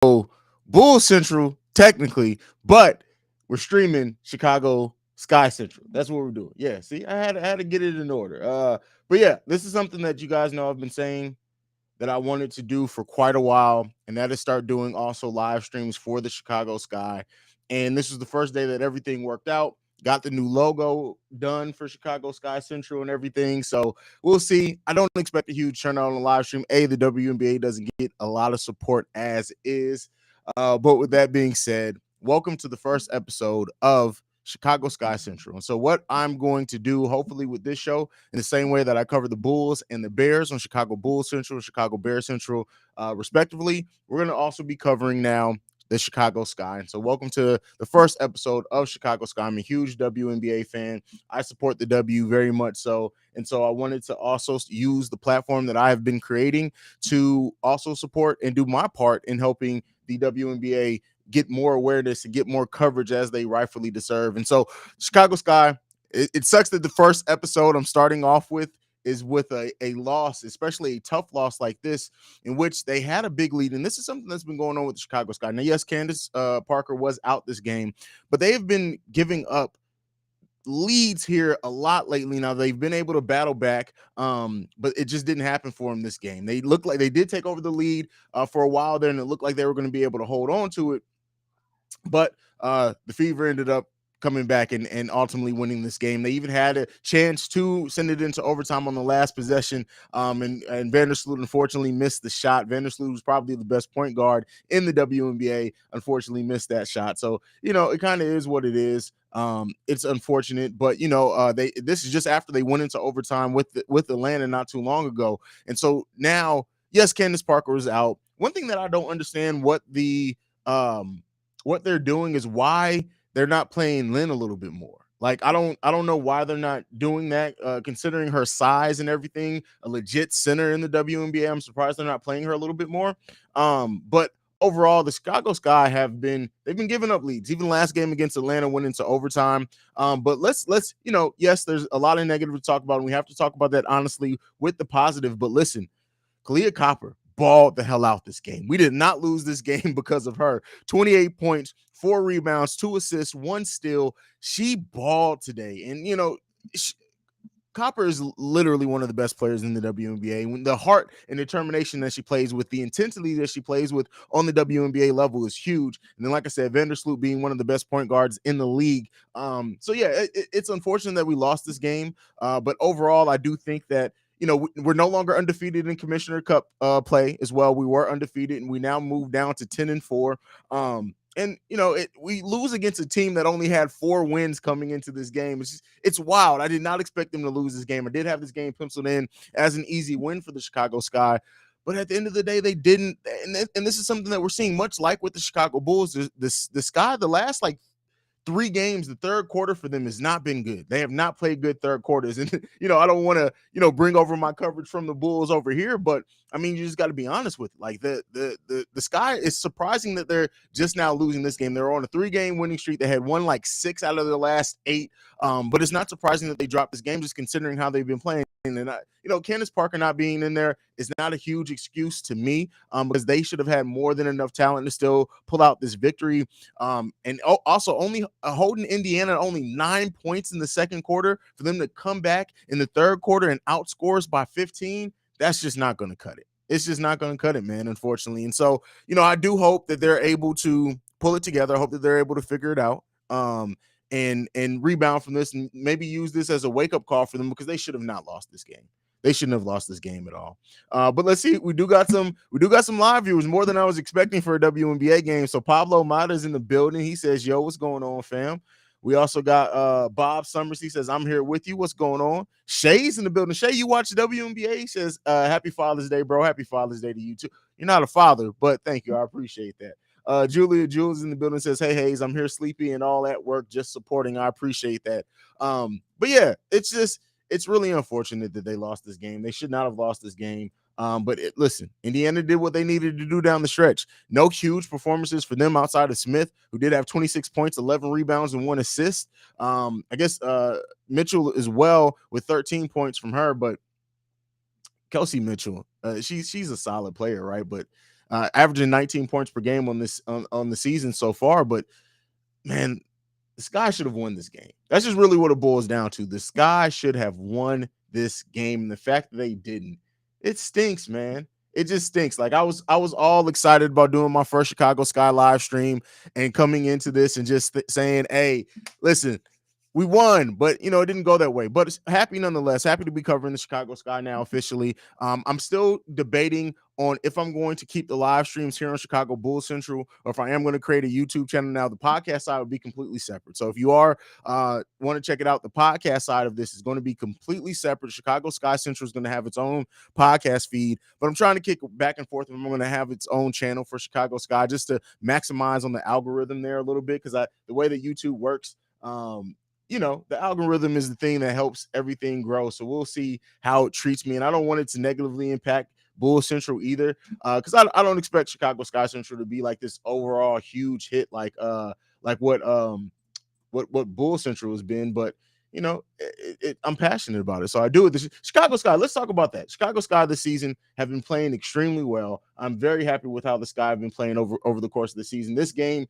Bull Central technically, but we're streaming Chicago Sky Central. That's what we're doing. Yeah, see, I had to get it in order. But yeah, this is something that you guys know I've been saying that I wanted to do for quite a while, and that is start doing also live streams for the Chicago Sky. And this was the first day that everything worked out. Got the new logo done for Chicago Sky Central and everything. So we'll see. I don't expect a huge turnout on the live stream. The WNBA doesn't get a lot of support as is. But with that being said, welcome to the first episode of Chicago Sky Central. And so, what I'm going to do, hopefully, with this show, in the same way that I cover the Bulls and the Bears on Chicago Bulls Central, Chicago Bears Central, respectively, we're going to also be covering now the Chicago Sky. And so, welcome to the first episode of Chicago Sky. I'm a huge WNBA fan. I support the W very much so. And so, I wanted to also use the platform that I have been creating to also support and do my part in helping the WNBA get more awareness and get more coverage as they rightfully deserve. And so, Chicago Sky, it sucks that the first episode I'm starting off with is with a loss, especially a tough loss like this, in which they had a big lead. And this is something that's been going on with the Chicago Sky. Now, yes, Candace Parker was out this game, but they have been giving up leads here a lot lately. Now they've been able to battle back, but it just didn't happen for them this game. They looked like they did take over the lead for a while there, and it looked like they were going to be able to hold on to it. But the Fever ended up coming back and ultimately winning this game. They even had a chance to send it into overtime on the last possession. And Vandersloot unfortunately missed the shot. Vandersloot was probably the best point guard in the WNBA. Unfortunately missed that shot. So, it kind of is what it is. It's unfortunate, but this is just after they went into overtime with Atlanta not too long ago. And so now, yes, Candace Parker is out. One thing that I don't understand what they're doing is why they're not playing Lynn a little bit more. Like I don't know why they're not doing that, considering her size and everything, a legit center in the WNBA. I'm surprised they're not playing her a little bit more. But overall, the Chicago Sky they've been giving up leads. Even last game against Atlanta went into overtime. But let's yes, there's a lot of negative to talk about, and we have to talk about that honestly with the positive. But listen, Kahleah Copper balled the hell out this game. We did not lose this game because of her. 28 points, 4 rebounds, 2 assists, 1 steal. She balled today. And, Copper is literally one of the best players in the WNBA. When the heart and determination that she plays with, the intensity that she plays with on the WNBA level is huge. And then, like I said, Vandersloot being one of the best point guards in the league. So yeah, it's unfortunate that we lost this game. But overall, I do think that we're no longer undefeated in Commissioner Cup play as well. We were undefeated, and we now move down to 10-4. And we lose against a team that only had 4 wins coming into this game. It's wild. I did not expect them to lose this game. I did have this game penciled in as an easy win for the Chicago Sky, but at the end of the day, they didn't. And this is something that we're seeing, much like with the Chicago Bulls. The Sky, the last 3 games, the third quarter for them has not been good. They have not played good third quarters. And, I don't want to, bring over my coverage from the Bulls over here, but I mean, you just got to be honest with it. Like the Sky, is surprising that they're just now losing this game. They're on a 3-game winning streak. They had won 6 out of their last 8. But it's not surprising that they dropped this game, just considering how they've been playing. And Candace Parker not being in there is not a huge excuse to me, because they should have had more than enough talent to still pull out this victory. And also only holding Indiana only 9 points in the second quarter for them to come back in the third quarter and outscore us by 15. That's just not going to cut it. It's just not going to cut it, man, unfortunately. And so, I do hope that they're able to pull it together. I hope that they're able to figure it out. And rebound from this and maybe use this as a wake-up call for them, because they should have not lost this game. They shouldn't have lost this game at all. But let's see. We do got some live viewers, more than I was expecting for a WNBA game. So Pablo Mata's in the building. He says, yo, what's going on, fam? We also got Bob Summers. He says, I'm here with you. What's going on? Shay's in the building. Shay, you watch the WNBA? He says, happy Father's Day, bro. Happy Father's Day to you too. You're not a father, but thank you. I appreciate that. Julia Jules in the building says, hey, Haize, I'm here sleepy and all at work, just supporting. I appreciate that. But yeah, it's really unfortunate that they lost this game. They should not have lost this game. But listen, Indiana did what they needed to do down the stretch. No huge performances for them outside of Smith, who did have 26 points, 11 rebounds, and 1 assist. I guess Mitchell as well with 13 points from her, but Kelsey Mitchell, she's a solid player, right? But averaging 19 points per game on the season so far. But man, the Sky should have won this game. That's just really what it boils down to. The Sky should have won this game. And the fact that they didn't, it stinks, man. It just stinks. Like I was all excited about doing my first Chicago Sky live stream and coming into this and just saying, hey, listen, we won, but it didn't go that way. But it's happy nonetheless. Happy to be covering the Chicago Sky now officially. I'm still debating on if I'm going to keep the live streams here on Chicago Bulls Central, or if I am going to create a YouTube channel. Now, the podcast side would be completely separate. So if you are want to check it out, the podcast side of this is going to be completely separate. Chicago Sky Central is going to have its own podcast feed, but I'm trying to kick back and forth. I'm going to have its own channel for Chicago Sky just to maximize on the algorithm there a little bit, because the way that YouTube works, the algorithm is the thing that helps everything grow. So we'll see how it treats me. And I don't want it to negatively impact Bull Central either, because I don't expect Chicago Sky Central to be like this overall huge hit like what Bull Central has been. But I'm passionate about it, so I do it. The Chicago Sky, let's talk about that. Chicago Sky this season have been playing extremely well. I'm very happy with how the Sky have been playing over the course of the season. This game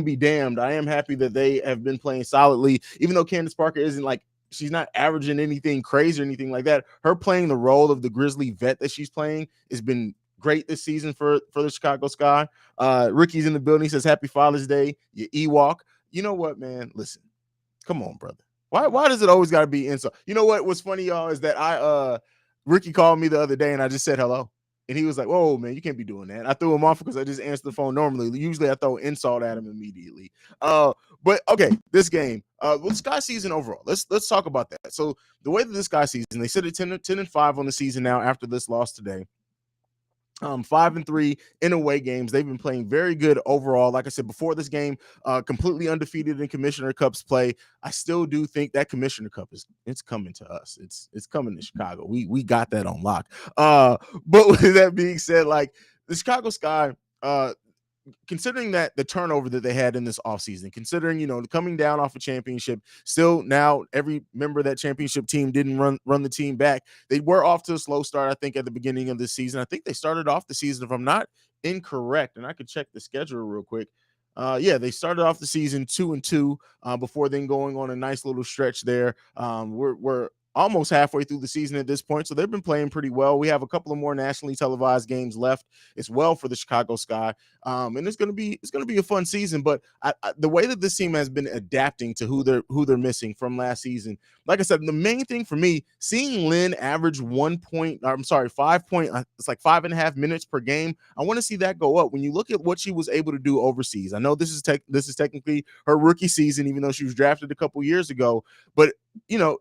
be damned. I am happy that they have been playing solidly, even though Candace Parker isn't like, she's not averaging anything crazy or anything like that. Her playing the role of the Grizzly vet that she's playing has been great this season for the Chicago Sky. Ricky's in the building. He says, Happy Father's Day, you Ewok. You know what, man? Listen, come on, brother. Why does it always got to be insult? You know what? What's funny, y'all, is that Ricky called me the other day and I just said hello. And he was like, whoa, man, you can't be doing that. I threw him off because I just answered the phone normally. Usually I throw insult at him immediately. But okay, this game, with Sky season overall, let's talk about that. So the way that this Sky season, they sit at 10-5 on the season now after this loss today. 5-3 in away games. They've been playing very good overall. Like I said before this game, completely undefeated in Commissioner Cups play. I still do think that Commissioner Cup it's coming to us. It's coming to Chicago. We got that on lock. But with that being said, like the Chicago Sky, considering that the turnover that they had in this offseason, considering, coming down off a championship, still now every member of that championship team didn't run the team back. They were off to a slow start, I think, at the beginning of the season. I think they started off the season, if I'm not incorrect, and I could check the schedule real quick. They started off the season 2-2 before then going on a nice little stretch there. We're almost halfway through the season at this point, so they've been playing pretty well. We have a couple of more nationally televised games left as well for the Chicago Sky, and it's going to be a fun season. But the way that this team has been adapting to who they're missing from last season, like I said, the main thing for me, seeing Lynn average 5 point, it's like 5.5 minutes per game. I want to see that go up. When you look at what she was able to do overseas, I know this is technically her rookie season, even though she was drafted a couple years ago, but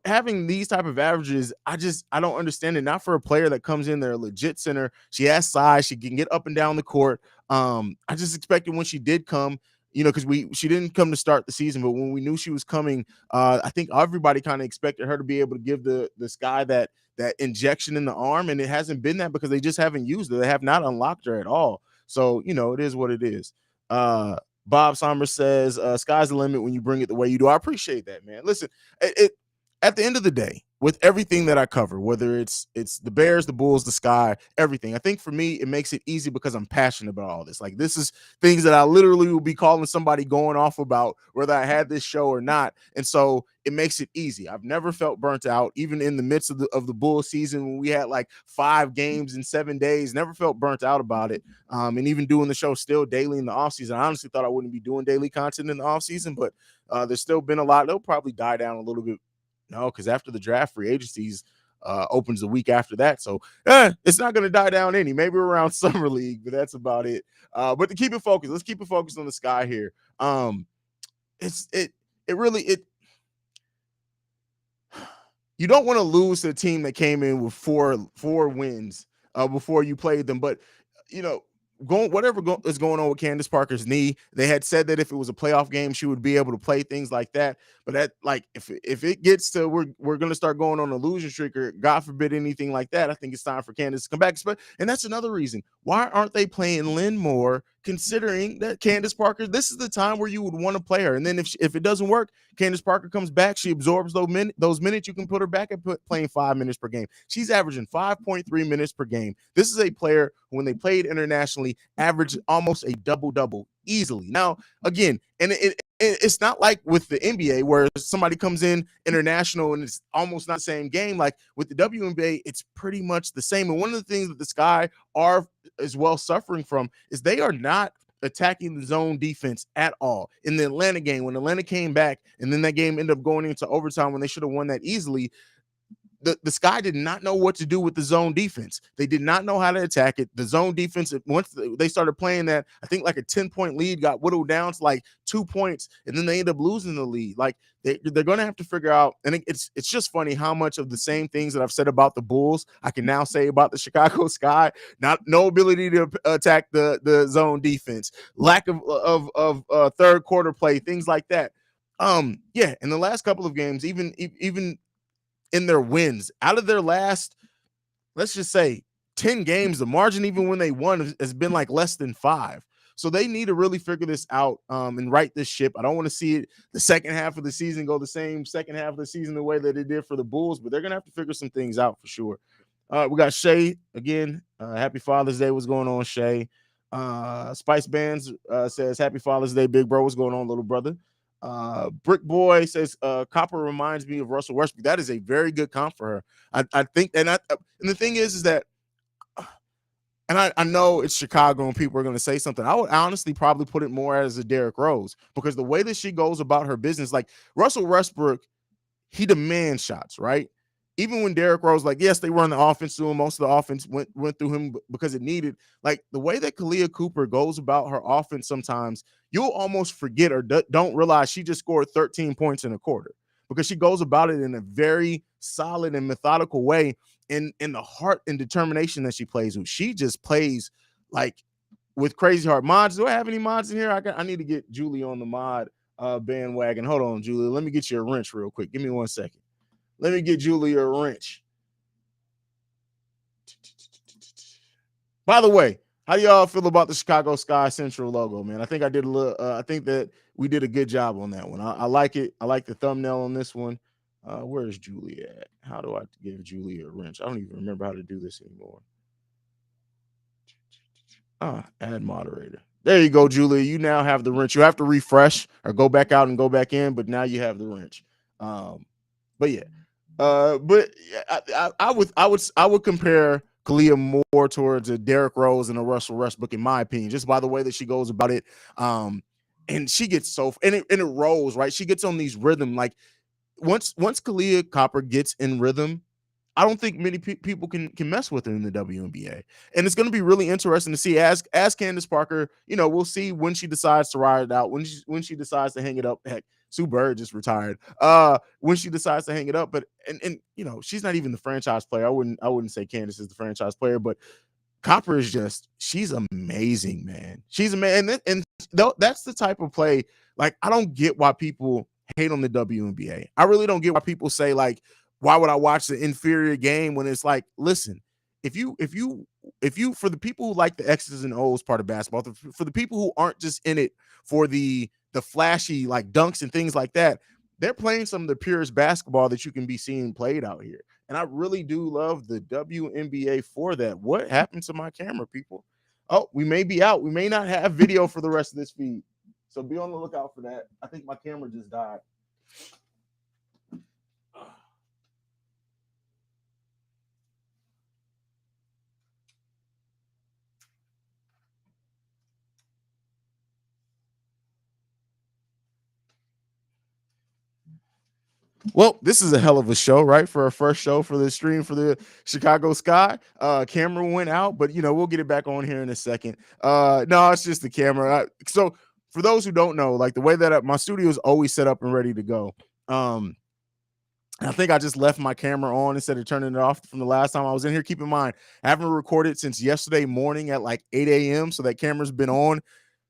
having these type of averages, I don't understand it. Not for a player that comes in there, a legit center. She has size. She can get up and down the court. I just expected when she did come, because she didn't come to start the season, but when we knew she was coming, I think everybody kind of expected her to be able to give the Sky that injection in the arm, and it hasn't been that because they just haven't used her. They have not unlocked her at all. So, it is what it is. Bob Sommer says, sky's the limit when you bring it the way you do. I appreciate that, man. Listen, at the end of the day, with everything that I cover, whether it's the Bears, the Bulls, the Sky, everything, I think for me, it makes it easy because I'm passionate about all this. Like, this is things that I literally will be calling somebody going off about, whether I had this show or not. And so it makes it easy. I've never felt burnt out, even in the midst of the Bull season when we had like 5 games in 7 days, never felt burnt out about it. And even doing the show still daily in the offseason. I honestly thought I wouldn't be doing daily content in the offseason, but there's still been a lot. They'll probably die down a little bit. No, because after the draft, free agencies opens the week after that. So it's not going to die down any. Maybe around Summer League, but that's about it. But to keep it focused, let's keep it focused on the Sky here. You don't want to lose to a team that came in with four wins before you played them. But, whatever is going on with Candace Parker's knee, they had said that if it was a playoff game, she would be able to play things like that. But that, like, if it gets to we're going to start going on a losing streak, or God forbid anything like that, I think it's time for Candace to come back. And that's another reason. Why aren't they playing Lynn more considering that Candace Parker, this is the time where you would want to play her. And then if it doesn't work, Candace Parker comes back, she absorbs those minutes, you can put her back at playing 5 minutes per game. She's averaging 5.3 minutes per game. This is a player who, when they played internationally, averaged almost a double-double easily. Now, again, and it's not like with the NBA where somebody comes in international and it's almost not the same game. Like with the WNBA, it's pretty much the same. And one of the things that the Sky are as well suffering from is they are not attacking the zone defense at all. In the Atlanta game, when Atlanta came back and then that game ended up going into overtime when they should have won that easily, the Sky did not know what to do with the zone defense. They did not know how to attack it. The zone defense, once they started playing that, I think like a 10-point lead got whittled down to like 2 points, and then they end up losing the lead. Like they're going to have to figure out, and it's just funny how much of the same things that I've said about the Bulls, I can now say about the Chicago Sky. No ability to attack the zone defense, lack of third quarter play, things like that. Yeah, in the last couple of games, even in their wins, out of their last, let's just say 10 games, the margin, even when they won, has been like less than 5. So they need to really figure this out and right this ship. I don't want to see it the second half of the season go the same second half of the season the way that it did for the Bulls, but they're going to have to figure some things out for sure. We got Shay again. Happy Father's Day. What's going on, Shay? Spice Bands says, Happy Father's Day, big bro. What's going on, little brother? Brick Boy says Copper reminds me of Russell Westbrook. That is a very good comp for her. I think, and the thing is that, and I know it's Chicago and people are going to say something. I would honestly probably put it more as a Derrick Rose, because the way that she goes about her business, like Russell Westbrook, he demands shots, right? Even when Derrick Rose, like, yes, they run the offense through him. Most of the offense went through him because it needed. Like the way that Kahleah Copper goes about her offense, sometimes you'll almost forget or don't realize she just scored 13 points in a quarter, because she goes about it in a very solid and methodical way. In the heart and determination that she plays with, she just plays like with crazy heart. Mods, do I have any mods in here? I need to get Julie on the mod bandwagon. Hold on, Julie. Let me get you a wrench real quick. Give me 1 second. Let me get Julie a wrench. By the way, how do y'all feel about the Chicago Sky Central logo, man? I think I did a little. I think that we did a good job on that one. I like it. I like the thumbnail on this one. Where's Julie at? How do I give Julie a wrench? I don't even remember how to do this anymore. Add moderator. There you go, Julie. You now have the wrench. You have to refresh or go back out and go back in, but now you have the wrench. But yeah. But I would compare Kahleah more towards a Derrick Rose and a Russell Westbrook, in my opinion, just by the way that she goes about it. And she gets and it rolls, right? She gets on these rhythm. Like once Kahleah Copper gets in rhythm, I don't think many people can mess with her in the WNBA. And it's going to be really interesting to see as Candace Parker, we'll see when she decides to ride it out, when she decides to hang it up. Heck, Sue Bird just retired. When she decides to hang it up, but and she's not even the franchise player. I wouldn't say Candace is the franchise player, but Copper is she's amazing, man. She's amazing. And that's the type of play. Like, I don't get why people hate on the WNBA. I really don't get why people say, like, why would I watch the inferior game, when it's like, listen, if you, for the people who like the X's and O's part of basketball, for the people who aren't just in it for the flashy, like, dunks and things like that, they're playing some of the purest basketball that you can be seeing played out here. And I really do love the WNBA for that. What happened to my camera, people? Oh, we may be out. We may not have video for the rest of this feed, so be on the lookout for that. I think my camera just died. Well, this is a hell of a show, right? For our first show for the stream for the Chicago Sky. Camera went out, but we'll get it back on here in a second. No, it's just the camera. So for those who don't know, like, the way that my studio is always set up and ready to go. I think I just left my camera on instead of turning it off from the last time I was in here. Keep in mind, I haven't recorded since yesterday morning at like 8 a.m. So that camera's been on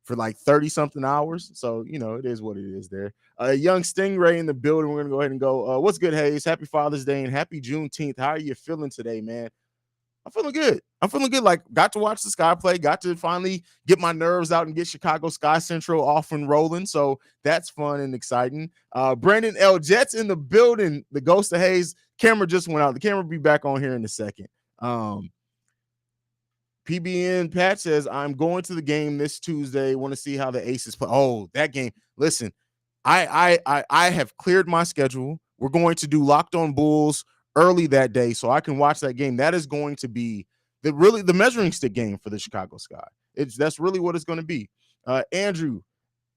for like 30 something hours. So, it is what it is there. Young Stingray in the building. We're going to go ahead and go. What's good, Haize? Happy Father's Day and happy Juneteenth. How are you feeling today, man? I'm feeling good. I'm feeling good. Like, got to watch the Sky play, got to finally get my nerves out and get Chicago Sky Central off and rolling. So that's fun and exciting. Brandon L. Jets in the building. The Ghost of Haize camera just went out. The camera will be back on here in a second. PBN Pat says, I'm going to the game this Tuesday. Want to see how the Aces play. Oh, that game. Listen, I have cleared my schedule. We're going to do Locked On Bulls early that day, so I can watch that game. That is going to be the measuring stick game for the Chicago Sky. That's really what it's going to be. Andrew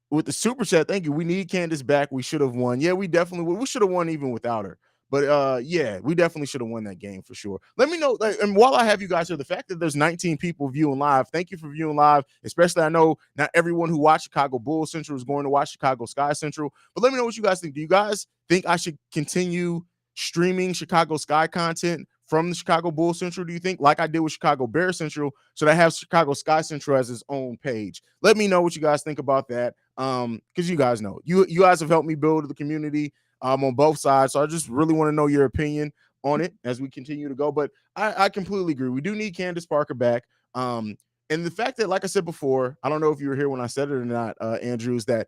with the super chat, thank you. We need Candace back. We should have won. Yeah, we definitely would. We should have won even without her. But yeah, we definitely should have won that game for sure. Let me know. And while I have you guys here, the fact that there's 19 people viewing live, thank you for viewing live. Especially, I know not everyone who watched Chicago Bulls Central is going to watch Chicago Sky Central. But let me know what you guys think. Do you guys think I should continue streaming Chicago Sky content from the Chicago Bulls Central? Do you think, like I did with Chicago Bears Central, should I have Chicago Sky Central as its own page? Let me know what you guys think about that. Because you guys know, you guys have helped me build the community on both sides. So I just really want to know your opinion on it as we continue to go. But I completely agree. We do need Candace Parker back. And the fact that, like I said before, I don't know if you were here when I said it or not, Andrew, is that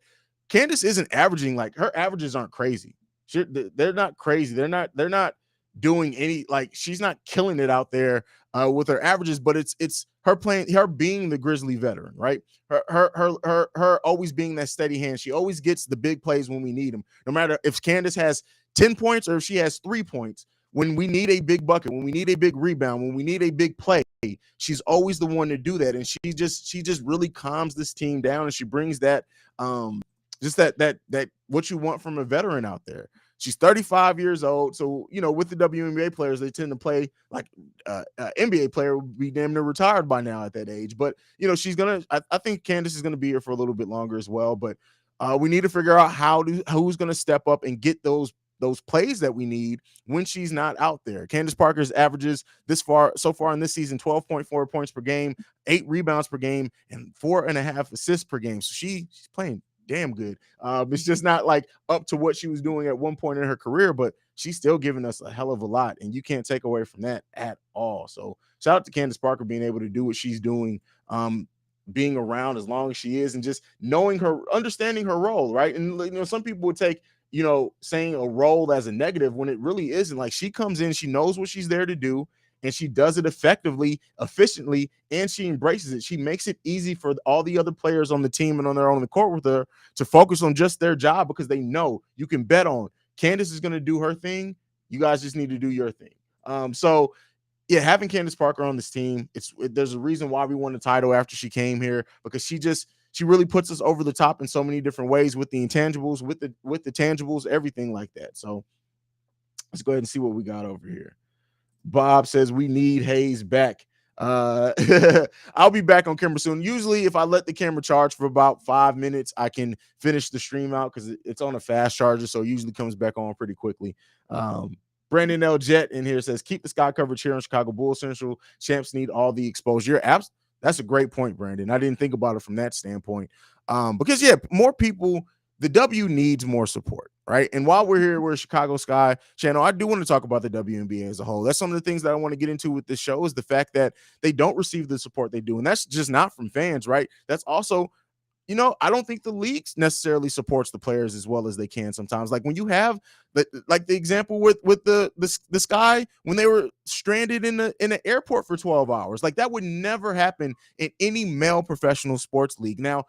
Candace isn't averaging, like, her averages aren't crazy. They're not crazy. They're not doing any, like, she's not killing it out there with her averages, but it's her playing, her being the Grizzly veteran, right? Her always being that steady hand. She always gets the big plays when we need them. No matter if Candace has 10 points or if she has 3 points, when we need a big bucket, when we need a big rebound, when we need a big play, she's always the one to do that. And she just really calms this team down, and she brings that just that what you want from a veteran out there. She's 35 years old. So, with the WNBA players, they tend to play like NBA player would be damn near retired by now at that age. But, she's going to, I think Candace is going to be here for a little bit longer as well. But we need to figure out who's going to step up and get those plays that we need when she's not out there. Candace Parker's averages so far in this season, 12.4 points per game, 8 rebounds per game, and 4.5 assists per game. So she's playing damn good. It's just not like up to what she was doing at one point in her career, but she's still giving us a hell of a lot, and you can't take away from that at all. So shout out to Candace Parker being able to do what she's doing, being around as long as she is, and just understanding her role, right? And some people would take saying a role as a negative when it really isn't. Like, she comes in, she knows what she's there to do, and she does it effectively, efficiently, and she embraces it. She makes it easy for all the other players on the team and on the court with her to focus on just their job, because they know you can bet on Candace is going to do her thing. You guys just need to do your thing. So yeah, having Candace Parker on this team, there's a reason why we won the title after she came here, because she really puts us over the top in so many different ways with the intangibles, with the tangibles, everything like that. So let's go ahead and see what we got over here. Bob says we need Haize back. I'll be back on camera soon. Usually, if I let the camera charge for about 5 minutes, I can finish the stream out because it's on a fast charger, so it usually comes back on pretty quickly. Brandon L. Jet in here says, keep the Sky coverage here on Chicago Bulls Central. Champs need all the exposure. That's a great point, Brandon. I didn't think about it from that standpoint. Because, yeah, more people, the W needs more support, right? And while we're here, we're Chicago Sky channel, I do want to talk about the WNBA as a whole. That's some of the things that I want to get into with this show, is the fact that they don't receive the support they do. And that's just not from fans, right? That's also, I don't think the league necessarily supports the players as well as they can sometimes. Like when you have the example with the Sky, when they were stranded in an airport for 12 hours, like that would never happen in any male professional sports league. Now,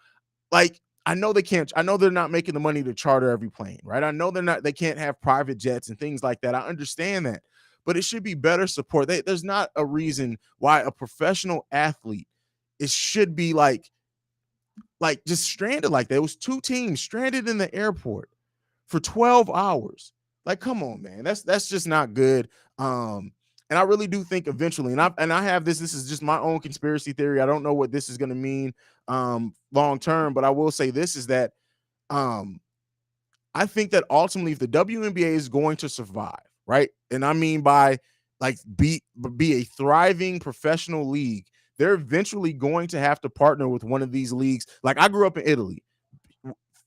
like, I know they're not making the money to charter every plane, right? I know they can't have private jets and things like that. I understand that, but it should be better support. There's not a reason why a professional athlete, it should be like just stranded like that. It was 2 teams stranded in the airport for 12 hours. Like, come on, man. That's just not good. And I really do think eventually, and I have this is just my own conspiracy theory. I don't know what this is going to mean long term, but I will say this is that I think that ultimately, if the WNBA is going to survive, right? And I mean by like be a thriving professional league, they're eventually going to have to partner with one of these leagues. Like, I grew up in Italy.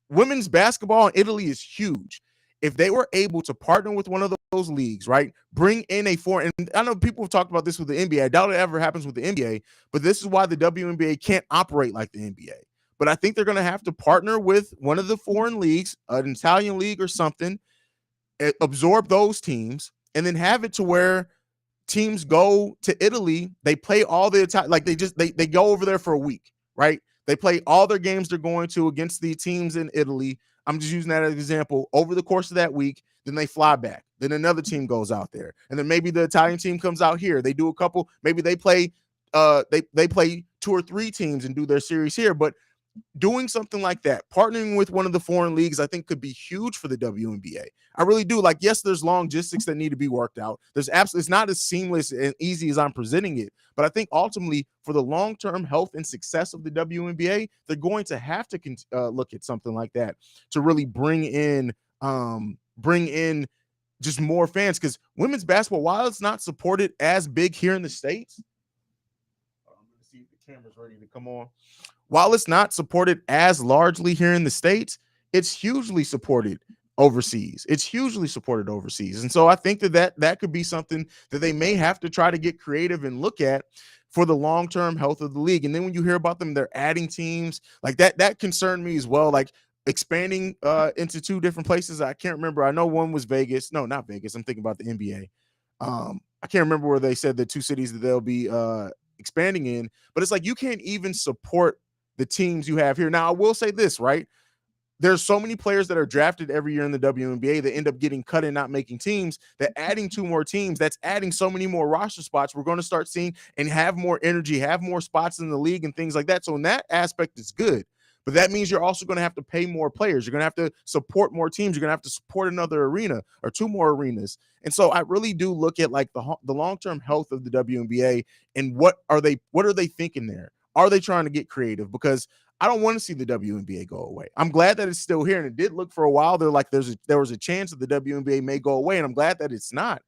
Women's basketball in Italy is huge. If they were able to partner with one of those leagues, right? Bring in a foreign, and I know people have talked about this with the NBA. I doubt it ever happens with the NBA, but this is why the WNBA can't operate like the NBA. But I think they're going to have to partner with one of the foreign leagues, an Italian league or something, absorb those teams, and then have it to where teams go to Italy, they play all the Italian, like they go over there for a week, right? They play all their games they're going to against the teams in Italy. I'm just using that as an example. Over the course of that week, then they fly back. Then another team goes out there, and then maybe the Italian team comes out here. They do a couple. Maybe they play. They play 2 or 3 teams and do their series here. But doing something like that, partnering with one of the foreign leagues, I think could be huge for the WNBA. I really do. Like, yes, there's logistics that need to be worked out. There's absolutely, it's not as seamless and easy as I'm presenting it. But I think ultimately, for the long-term health and success of the WNBA, they're going to have to look at something like that to really bring in just more fans. Because women's basketball, while it's not supported as big here in the States, I'm going to see if the camera's ready to come on. While it's not supported as largely here in the States, it's hugely supported overseas. It's hugely supported overseas. And so I think that could be something that they may have to try to get creative and look at for the long-term health of the league. And then when you hear about them, they're adding teams like that concerned me as well. Like expanding into 2 different places. I can't remember. I know one was Vegas. No, not Vegas. I'm thinking about the NBA. I can't remember where they said the 2 cities that they'll be expanding in, but it's like you can't even support the teams you have here. Now, I will say this, right? There's so many players that are drafted every year in the WNBA that end up getting cut and not making teams, that adding 2 more teams, that's adding so many more roster spots. We're going to start seeing and have more energy, have more spots in the league and things like that. So in that aspect, it's good. But that means you're also going to have to pay more players. You're going to have to support more teams. You're going to have to support another arena or 2 more arenas. And so I really do look at like the long-term health of the WNBA and what are they thinking there? Are they trying to get creative? Because I don't want to see the WNBA go away. I'm glad that it's still here, and it did look for a while there like there was a chance that the WNBA may go away, and I'm glad that it's not.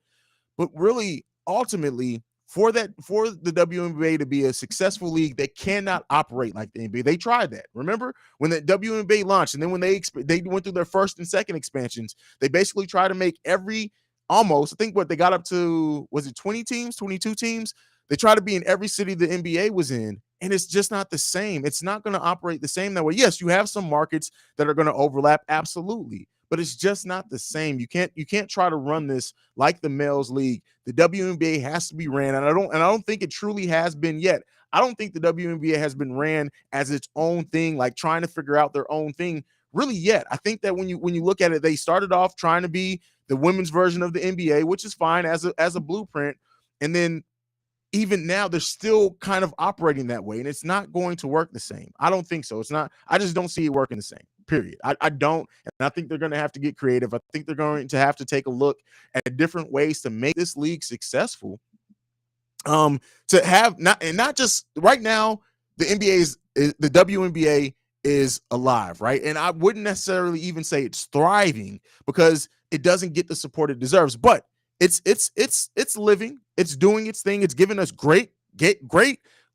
But really, ultimately, for the WNBA to be a successful league, they cannot operate like the NBA. They tried that. Remember when the WNBA launched, and then when they went through their first and second expansions, they basically tried to make I think what they got up to, was it 20 teams, 22 teams? They try to be in every city the NBA was in, and it's just not the same. It's not going to operate the same that way. Yes, you have some markets that are going to overlap, absolutely, but it's just not the same. You can't try to run this like the males league. The WNBA has to be ran, and I don't think it truly has been yet. I don't think the WNBA has been ran as its own thing, like trying to figure out their own thing really yet. I think that when you look at it, they started off trying to be the women's version of the NBA, which is fine as a blueprint, and then even now they're still kind of operating that way, and it's not going to work the same. I don't think so. It's not. I just don't see it working the same, period. I don't, and I think they're going to have to get creative. I think they're going to have to take a look at different ways to make this league successful. To have not just right now, the the WNBA is alive, right? And I wouldn't necessarily even say it's thriving because it doesn't get the support it deserves, but it's living, it's doing its thing, it's giving us great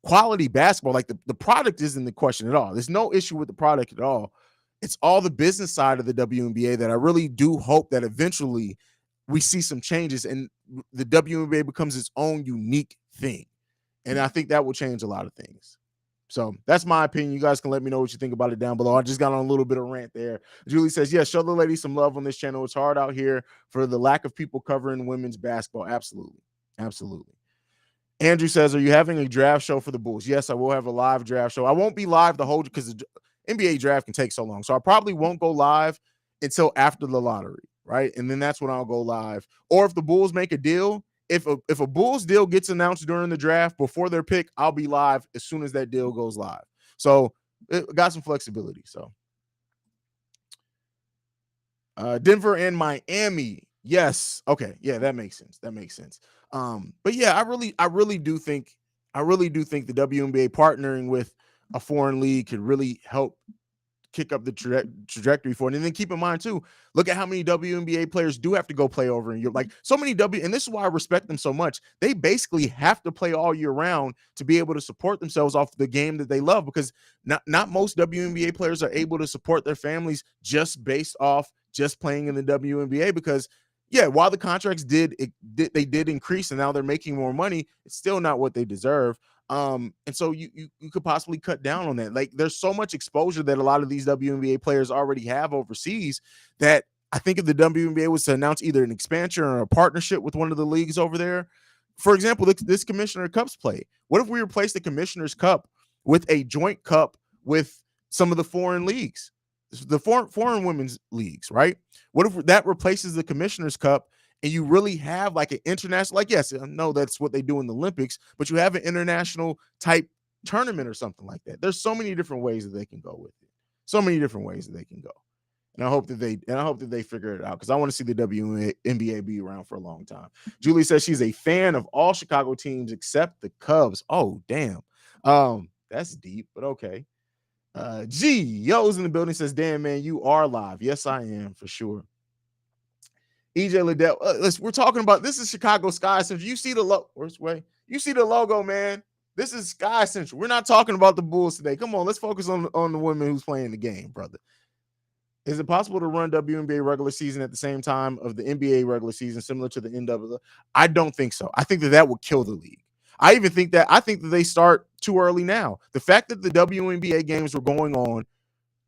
quality basketball. Like the product isn't the question at all. There's no issue with the product at all. It's all the business side of the WNBA that I really do hope that eventually we see some changes and the WNBA becomes its own unique thing. And I think that will change a lot of things. So that's my opinion. You guys can let me know what you think about it down below. I just got on a little bit of rant there. Julie says, yeah, show the ladies some love on this channel. It's hard out here for the lack of people covering women's basketball. Absolutely. Absolutely. Andrew says, are you having a draft show for the Bulls? Yes, I will have a live draft show. I won't be live the whole, because the NBA draft can take so long. So I probably won't go live until after the lottery, right? And then that's when I'll go live. Or if the Bulls make a deal, if a Bulls deal gets announced during the draft before their pick, I'll be live as soon as that deal goes live. So it got some flexibility. So Denver and Miami. Yes. Okay. Yeah, that makes sense. That makes sense. But yeah, I really do think the WNBA partnering with a foreign league could really help kick up the trajectory for it. And then keep in mind too, look at how many WNBA players do have to go play over in Europe. Like so many and this is why I respect them so much. They basically have to play all year round to be able to support themselves off the game that they love, because not most WNBA players are able to support their families just based off just playing in the WNBA, because yeah, while the contracts did increase and now they're making more money, it's still not what they deserve. And so you could possibly cut down on that. Like there's so much exposure that a lot of these WNBA players already have overseas that I think if the WNBA was to announce either an expansion or a partnership with one of the leagues over there, for example, this Commissioner Cups play. What if we replace the Commissioner's Cup with a joint cup with some of the foreign leagues, the foreign women's leagues, right? What if that replaces the Commissioner's Cup and you really have like an international, like, yes, I know that's what they do in the Olympics, but you have an international type tournament or something like that. There's so many different ways that they can go with it. So many different ways that they can go. And I hope that they figure it out because I want to see the WNBA be around for a long time. Julie says she's a fan of all Chicago teams except the Cubs. Oh, damn. That's deep, but okay. G Yo's in the building says, damn, man, you are live. Yes, I am for sure. EJ Liddell, we're talking about this is Chicago Sky Central. You see the worst way. You see the logo, man. This is Sky Central. We're not talking about the Bulls today. Come on, let's focus on the women who's playing the game, brother. Is it possible to run WNBA regular season at the same time of the NBA regular season, similar to the NWA? I don't think so. I think that would kill the league. I think that they start too early now. The fact that the WNBA games were going on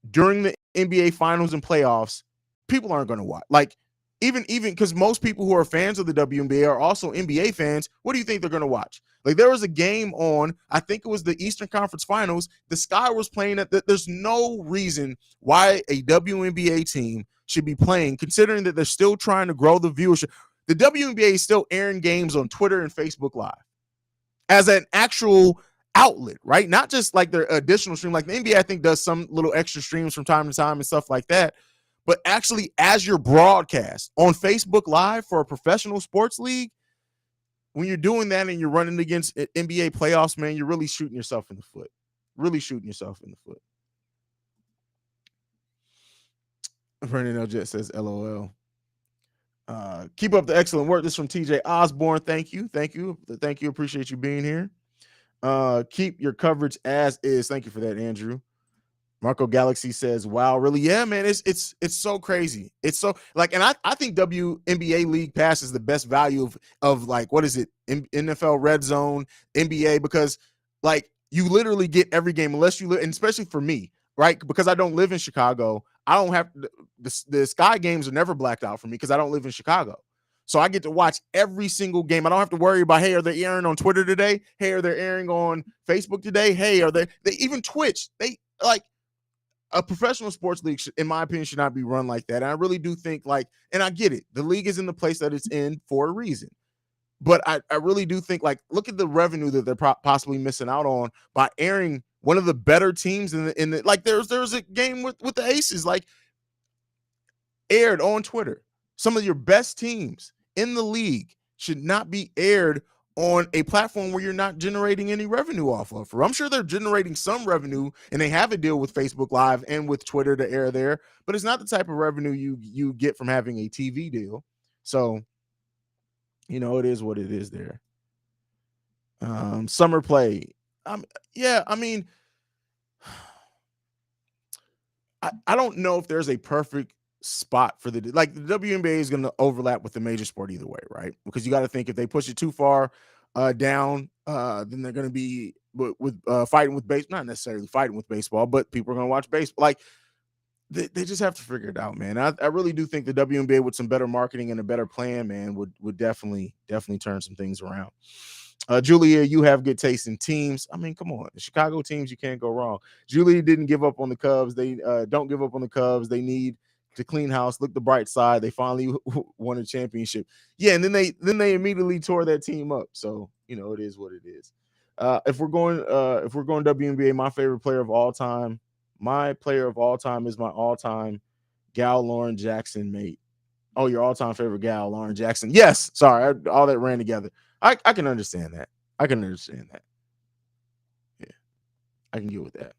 during the NBA finals and playoffs, people aren't going to watch. Like, even because most people who are fans of the WNBA are also NBA fans, what do you think they're going to watch? Like, there was a game on, I think it was the Eastern Conference Finals. The Sky was playing at there's no reason why a WNBA team should be playing, considering that they're still trying to grow the viewership. The WNBA is still airing games on Twitter and Facebook Live as an actual outlet, right? Not just like their additional stream. Like the NBA, I think, does some little extra streams from time to time and stuff like that. But actually, as your broadcast on Facebook Live for a professional sports league, when you're doing that and you're running against NBA playoffs, man, you're really shooting yourself in the foot. Really shooting yourself in the foot. Brandon L. Jet says, LOL. Keep up the excellent work. This is from TJ Osborne. Thank you. Appreciate you being here. Keep your coverage as is. Thank you for that, Andrew. Marco Galaxy says, wow, really? Yeah, man, it's so crazy. It's so like, and I think WNBA League Pass is the best value of like, what is it? NFL Red Zone, NBA, because like you literally get every game unless you live, and especially for me, right? Because I don't live in Chicago. I don't have the Sky games are never blacked out for me because I don't live in Chicago. So I get to watch every single game. I don't have to worry about, hey, are they airing on Twitter today? Hey, are they airing on Facebook today? Hey, are they even Twitch? They like a professional sports league, in my opinion, should not be run like that. And I really do think like, and I get it. The league is in the place that it's in for a reason. But I really do think like, look at the revenue that they're possibly missing out on by airing one of the better teams in the like there's a game with the Aces, like aired on Twitter. Some of your best teams in the league should not be aired on a platform where you're not generating any revenue off of. I'm sure they're generating some revenue and they have a deal with Facebook Live and with Twitter to air there, but it's not the type of revenue you get from having a TV deal. So, you know, it is what it is there. Summer play. Yeah, I mean, I don't know if there's a perfect spot for the WNBA is going to overlap with the major sport either way, right? Because you got to think if they push it too far down, then they're going to be with fighting with baseball, not necessarily fighting with baseball, but people are going to watch baseball. Like they just have to figure it out, man. I really do think the WNBA with some better marketing and a better plan, man, would definitely turn some things around. Julia, you have good taste in teams. I mean, come on, the Chicago teams, you can't go wrong. Julia didn't give up on the Cubs. They don't give up on the Cubs. They need to clean house. Look the bright side. They finally won a championship. Yeah, and then they immediately tore that team up. So you know it is what it is. If we're going WNBA, my favorite player of all time, is my all-time Gal Lauren Jackson mate. Oh, your all-time favorite gal, Lauren Jackson. Yes, sorry, all that ran together. I can understand that. I can understand that. Yeah, I can get with that.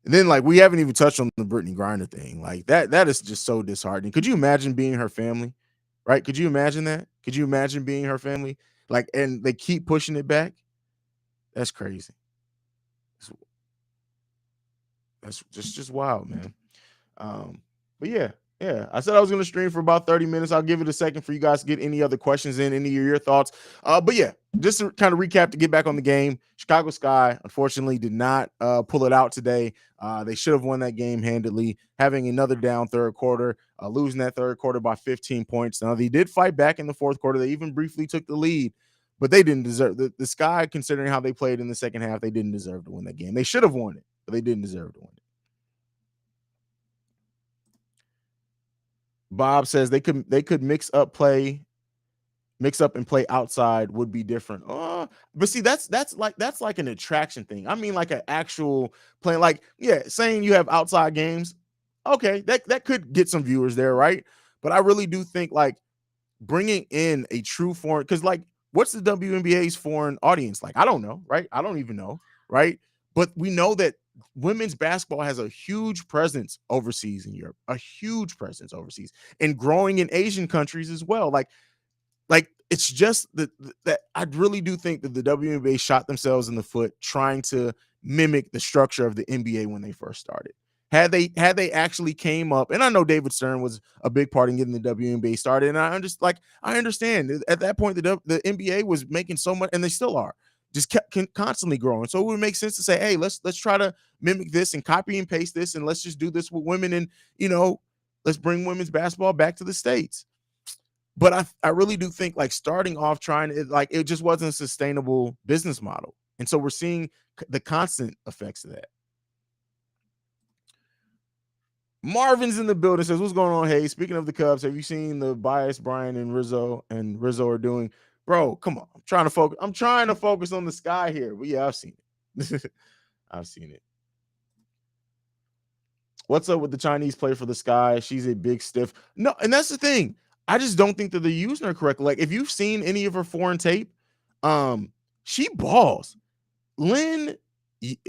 And then, like, we haven't even touched on the Brittany Griner thing. Like that is just so disheartening. Could you imagine being her family? Right? Could you imagine that? Could you imagine being her family? Like, and they keep pushing it back. That's crazy. That's just wild, man. But yeah, Yeah, I said I was going to stream for about 30 minutes. I'll give it a second for you guys to get any other questions in, any of your thoughts. But yeah, just to kind of recap to get back on the game, Chicago Sky unfortunately did not pull it out today. They should have won that game handedly, having another down third quarter, losing that third quarter by 15 points. Now, they did fight back in the fourth quarter. They even briefly took the lead, but they didn't deserve the Sky, considering how they played in the second half. They didn't deserve to win that game. They should have won it, but they didn't deserve to win it. Bob says they could mix up and play outside would be different. But see, that's like an attraction thing. I mean, like an actual playing, like, yeah, saying you have outside games. Okay, that could get some viewers there, right? But I really do think like bringing in a true foreign, because like what's the WNBA's foreign audience like? I don't know, right? I don't even know, right? But we know that women's basketball has a huge presence overseas in Europe, a huge presence overseas, and growing in Asian countries as well. Like it's just that I really do think that the WNBA shot themselves in the foot trying to mimic the structure of the NBA when they first started. Had they actually came up, and I know David Stern was a big part in getting the WNBA started, and I understand at that point the NBA was making so much, and they still are, just kept constantly growing. So it would make sense to say, hey, let's try to mimic this and copy and paste this, and let's just do this with women, and let's bring women's basketball back to the States. But I really do think like starting off trying it, like it just wasn't a sustainable business model. And so we're seeing the constant effects of that. Marvin's in the building, says, what's going on? Hey, speaking of the Cubs, have you seen the bias Brian and Rizzo are doing? Bro, come on. I'm trying to focus on the Sky here. But yeah, I've seen it. I've seen it. What's up with the Chinese player for the Sky? She's a big stiff. No, and that's the thing. I just don't think that they're using her correctly. Like, if you've seen any of her foreign tape, she balls. Lynn,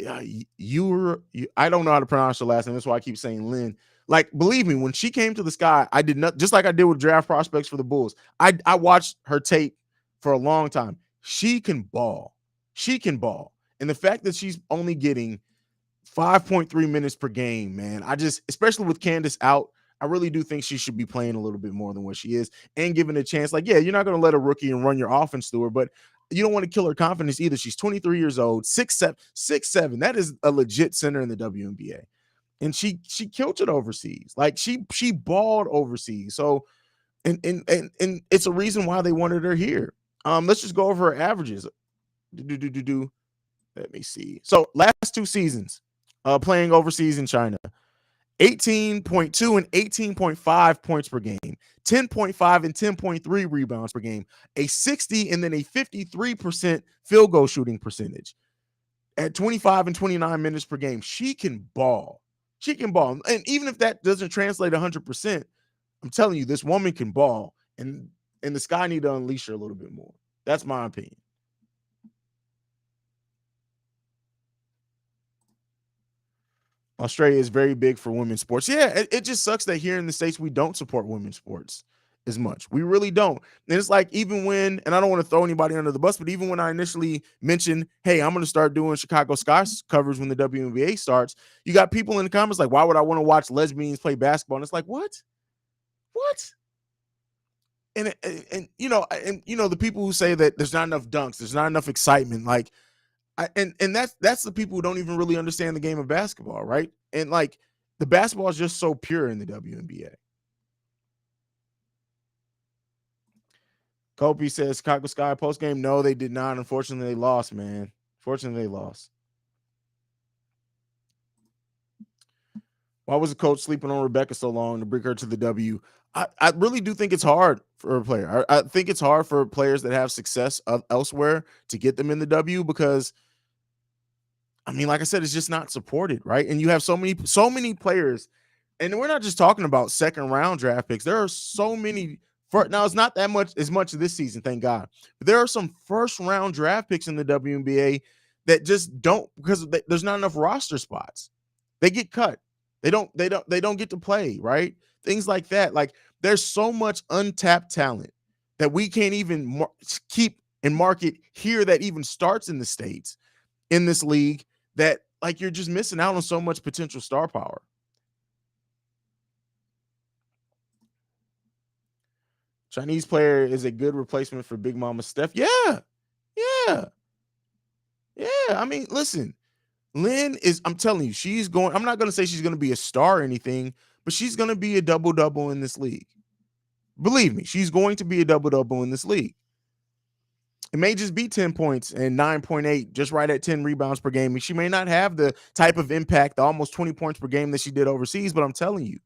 I don't know how to pronounce her last name. That's why I keep saying Lynn. Like, believe me, when she came to the Sky, I did not, just like I did with draft prospects for the Bulls. I watched her tape for a long time. She can ball. She can ball. And the fact that she's only getting 5.3 minutes per game, man. Especially with Candace out, I really do think she should be playing a little bit more than what she is and given a chance. Like, yeah, you're not going to let a rookie and run your offense through her, but you don't want to kill her confidence either. She's 23 years old, 6'7". That is a legit center in the WNBA. And she killed it overseas. Like she balled overseas. So and it's a reason why they wanted her here. Let's just go over her averages. Let me see. So last two seasons, playing overseas in China, 18.2 and 18.5 points per game, 10.5 and 10.3 rebounds per game, a 60 and then a 53% field goal shooting percentage at 25 and 29 minutes per game. She can ball. She can ball. And even if that doesn't translate 100%, I'm telling you, this woman can ball, and the Sky need to unleash her a little bit more. That's my opinion. Australia is very big for women's sports. Yeah, it just sucks that here in the States we don't support women's sports as much. We really don't. And it's like, even when, and I don't want to throw anybody under the bus, but even when I initially mentioned, hey, I'm going to start doing Chicago Sky covers when the WNBA starts, you got people in the comments like, why would I want to watch lesbians play basketball? And it's like, what? And the people who say that there's not enough dunks, there's not enough excitement, like, and that's the people who don't even really understand the game of basketball, right? And like, the basketball is just so pure in the WNBA. Kobe says Chicago Sky post game. No, they did not. Unfortunately, they lost, man. Fortunately, they lost. Why was the coach sleeping on Rebecca so long to bring her to the W? I really do think it's hard for a player. I think it's hard for players that have success elsewhere to get them in the W, because I mean, like I said, it's just not supported, right? And you have so many players, and we're not just talking about second round draft picks. There are so many. Now it's not that much as much this season, thank God. But there are some first round draft picks in the WNBA that just don't, because there's not enough roster spots. They get cut. They don't get to play, right? Things like that. Like, there's so much untapped talent that we can't even keep and market here that even starts in the States in this league, that like you're just missing out on so much potential star power. Chinese player is a good replacement for Big Mama Steph. Yeah. Yeah. Yeah. I mean, listen, Lynn is, I'm telling you, she's going, I'm not going to say she's going to be a star or anything, but she's going to be a double-double in this league. Believe me, she's going to be a double-double in this league. It may just be 10 points and 9.8, just right at 10 rebounds per game. She may not have the type of impact, the almost 20 points per game that she did overseas, but I'm telling you,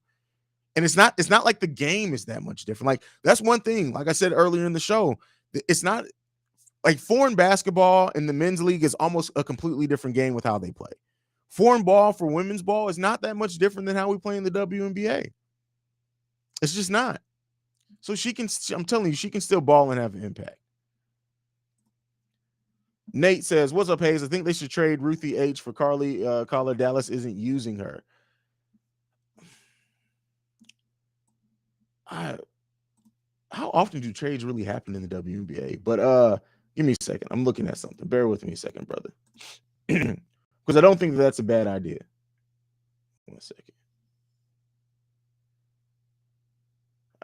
and it's not like the game is that much different. Like, that's one thing, like I said earlier in the show, it's not like foreign basketball in the men's league is almost a completely different game with how they play. Foreign ball for women's ball is not that much different than how we play in the WNBA. It's just not. So I'm telling you, she can still ball and have an impact. Nate says, "What's up, Haize? I think they should trade Ruthie H for Kahleah Copper. Dallas isn't using her." How often do trades really happen in the WNBA? But give me a second. I'm looking at something. Bear with me a second, brother. Because I don't think that's a bad idea. 1 second.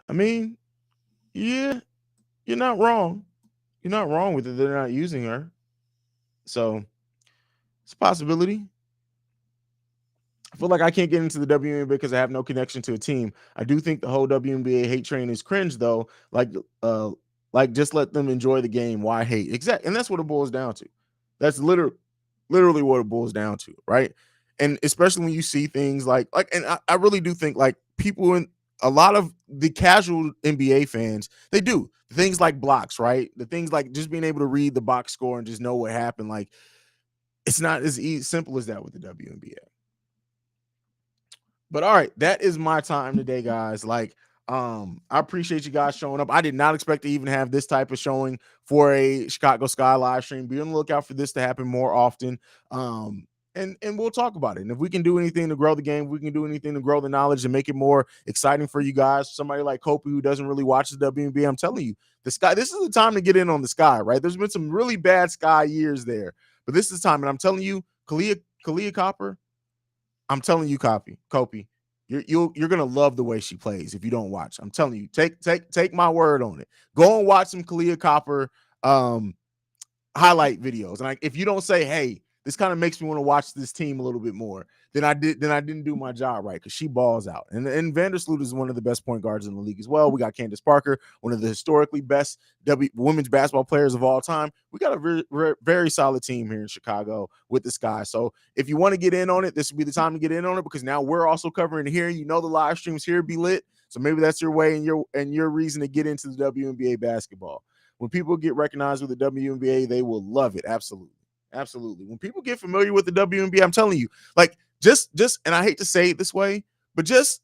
I mean, yeah, you're not wrong. You're not wrong with it. They're not using her. So it's a possibility. I feel like I can't get into the WNBA because I have no connection to a team. I do think the whole WNBA hate train is cringe, though. Like just let them enjoy the game. Why hate? Exactly, and that's what it boils down to. That's literally what it boils down to, right? And especially when you see things and I really do think like people in a lot of the casual NBA fans, they do things like blocks, right? The things like just being able to read the box score and just know what happened. Like, it's not as simple as that with the WNBA. But all right, that is my time today, guys. I appreciate you guys showing up. I did not expect to even have this type of showing for a Chicago Sky live stream. Be on the lookout for this to happen more often. And we'll talk about it. And if we can do anything to grow the game, we can do anything to grow the knowledge and make it more exciting for you guys. Somebody like Kopi who doesn't really watch the WNBA, I'm telling you, the Sky, this is the time to get in on the Sky, right? There's been some really bad Sky years there, but this is time. And I'm telling you, Kahleah Copper, I'm telling you, Kopi, you're gonna love the way she plays if you don't watch. I'm telling you, take my word on it. Go and watch some Kahleah Copper highlight videos. And if you don't say, hey, this kind of makes me want to watch this team a little bit more, then I didn't do my job right, because she balls out. And Vandersloot is one of the best point guards in the league as well. We got Candace Parker, one of the historically best women's basketball players of all time. We got a very, very solid team here in Chicago with this guy. So if you want to get in on it, this would be the time to get in on it, because now we're also covering here. You know, the live streams here be lit. So maybe that's your way and your reason to get into the WNBA basketball. When people get recognized with the WNBA, they will love it. Absolutely. Absolutely. When people get familiar with the WNBA, I'm telling you, like, just, and I hate to say it this way, but just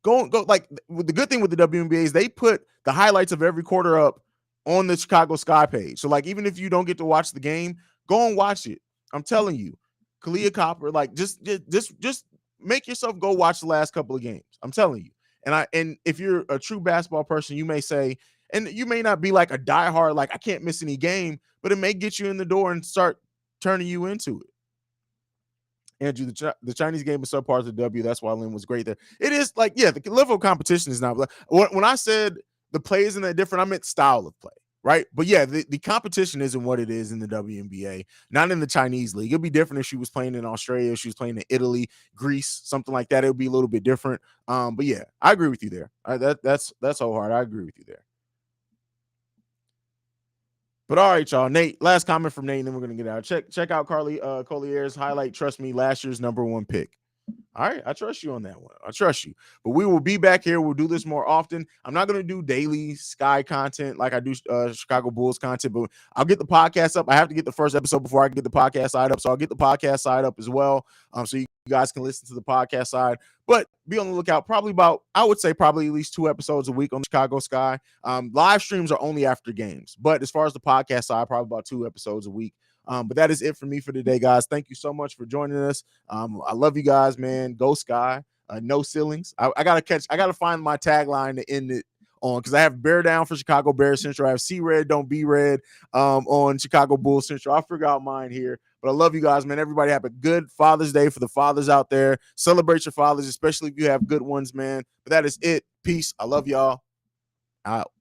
go. Like, the good thing with the WNBA is they put the highlights of every quarter up on the Chicago Sky page. So, like, even if you don't get to watch the game, go and watch it. I'm telling you, Kahleah Copper, like, just make yourself go watch the last couple of games. I'm telling you. And if you're a true basketball person, you may say, and you may not be like a diehard, like, I can't miss any game, but it may get you in the door and start turning you into it. Andrew, the Chinese game is subpar to W. That's why Lynn was great there. It is like, yeah, the level of competition is not. When I said the play isn't that different, I meant style of play, right? But yeah, the competition isn't what it is in the WNBA, not in the Chinese league. It'd be different if she was playing in Australia, if she was playing in Italy, Greece, something like that. It would be a little bit different. But yeah, I agree with you there. That's so hard. I agree with you there. But all right, y'all. Nate, last comment from Nate, and then we're gonna get out. Check out Collier's highlight. Trust me, last year's #1 pick. All right, I trust you on that one. I trust you. But we will be back here. We'll do this more often. I'm not going to do daily Sky content like I do Chicago Bulls content, but I'll get the podcast up. I have to get the first episode before I can get the podcast side up. So I'll get the podcast side up as well, so you guys can listen to the podcast side. But be on the lookout. I would say probably at least 2 episodes a week on Chicago Sky. Live streams are only after games. But as far as the podcast side, probably about 2 episodes a week. But that is it for me for today, guys. Thank you so much for joining us. I love you guys, man. Go Sky. No ceilings. I gotta find my tagline to end it on, because I have Bear Down for Chicago Bears Central. I have See Red, Don't Be Red on Chicago Bulls Central. I'll figure out mine here. But I love you guys, man. Everybody have a good Father's Day for the fathers out there. Celebrate your fathers, especially if you have good ones, man. But that is it. Peace. I love y'all. Out.